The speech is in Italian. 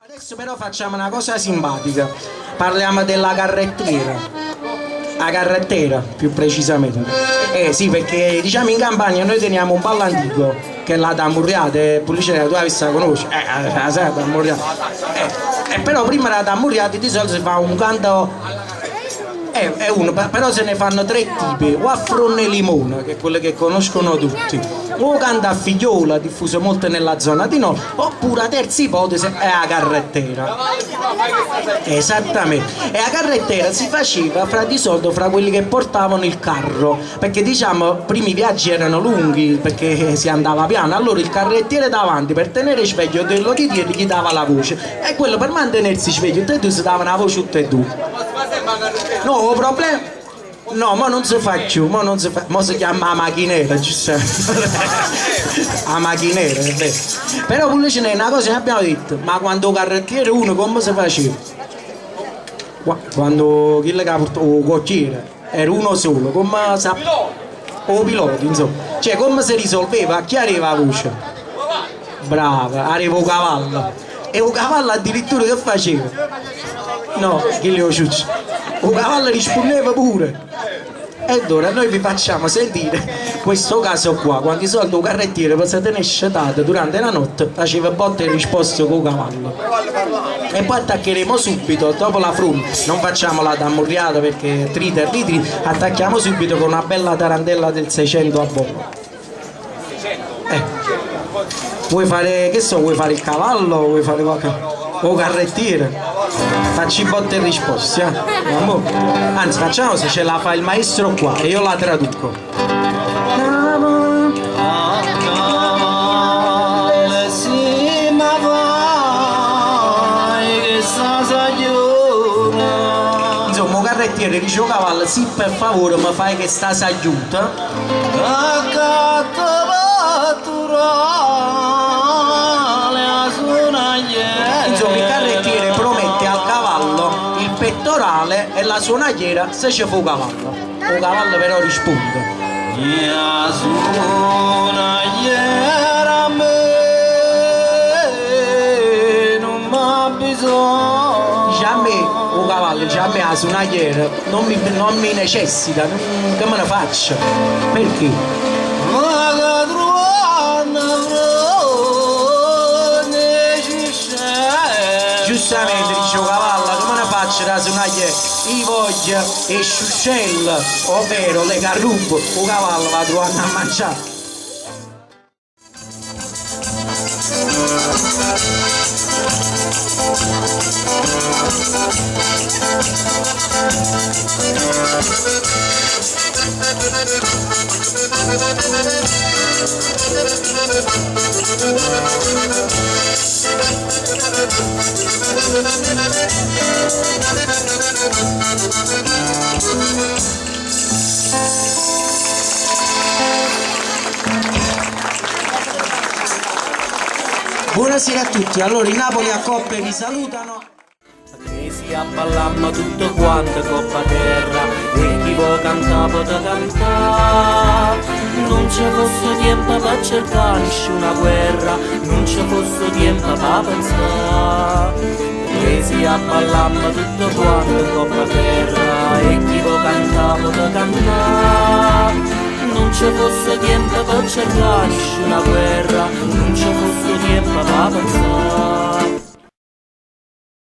Adesso però facciamo una cosa simpatica, parliamo della carrettiera. La carrettera, più precisamente. Sì, perché diciamo in Campania noi teniamo un ballo antico, che è la tammurriata, pubblicità, tu la vista la conosci? La sai, la tammurriata. Però prima la tammurriata di solito si fa un canto. È uno, però se ne fanno tre tipi, o a fronne e limone, che è quelle che conoscono tutti, o canta a figliola, diffuso molto nella zona di nord, oppure la terza ipotesi è la carrettera. Esattamente, e la carrettera si faceva di solito fra quelli che portavano il carro, perché diciamo prima i viaggi erano lunghi, perché si andava piano, allora il carrettiere davanti per tenere sveglio quello che dietro gli dava la voce, e quello per mantenersi sveglio tutti e due si davano la voce tutti e due. No, il problema. No, ma non si fa più, mo si chiama la macchinetta, giustamente. La macchinetta, è vero. Però pure ce n'è una cosa che abbiamo detto, ma quando carrettiere uno come si faceva? Quando chi le ha portato, o cocchiere, era uno solo, come o pilota, insomma. Cioè come si risolveva? A chi arriva la voce? Brava, arriva il cavallo. E il cavallo addirittura che faceva? No, chi le ho ciucci? Il cavallo rispondeva pure. E ora noi vi facciamo sentire questo caso qua, quando di solito il carrettiere per se tenere scettato durante la notte faceva botte e risposte con il cavallo. E poi attaccheremo subito, dopo la fronte, non facciamo la tammurriata perché trita e ritri, attacchiamo subito con una bella tarantella del 600 a bollo. Vuoi fare, che so, vuoi fare il cavallo, vuoi fare qualche... o carrettiere? Facci botte e risposte, anzi facciamo se ce la fa il maestro qua e io la traduco. Insomma un carrettiere dice cavallo, sì per favore mi fai che sta s'aiuta. Insomma il carrettiere promette al cavallo il pettorale e la suonagliera se ci fu un cavallo. Il cavallo però risponde. La suonagliera a me non m'ha bisogno. Dice a me, il cavallo dice a me la suonagliera non mi necessita, che me ne faccio? Perché? Giustamente dice il cavallo, come ne faccio da suonare i voglia e sciuscello, ovvero le carrubo, il cavallo va trovando a mangiare. Buonasera a tutti, allora i Napoli a coppe vi salutano. Si abballamma tutto quanto coppa terra e chi vuoi cantare poteva cantare. Non ci fosse tempo per cercare nessuna guerra, non ci fosse tempo per pensare. E si abballamma tutto quanto coppa terra e chi vuoi cantare poteva cantare. Non ci fosse tempo per cercare nessuna guerra.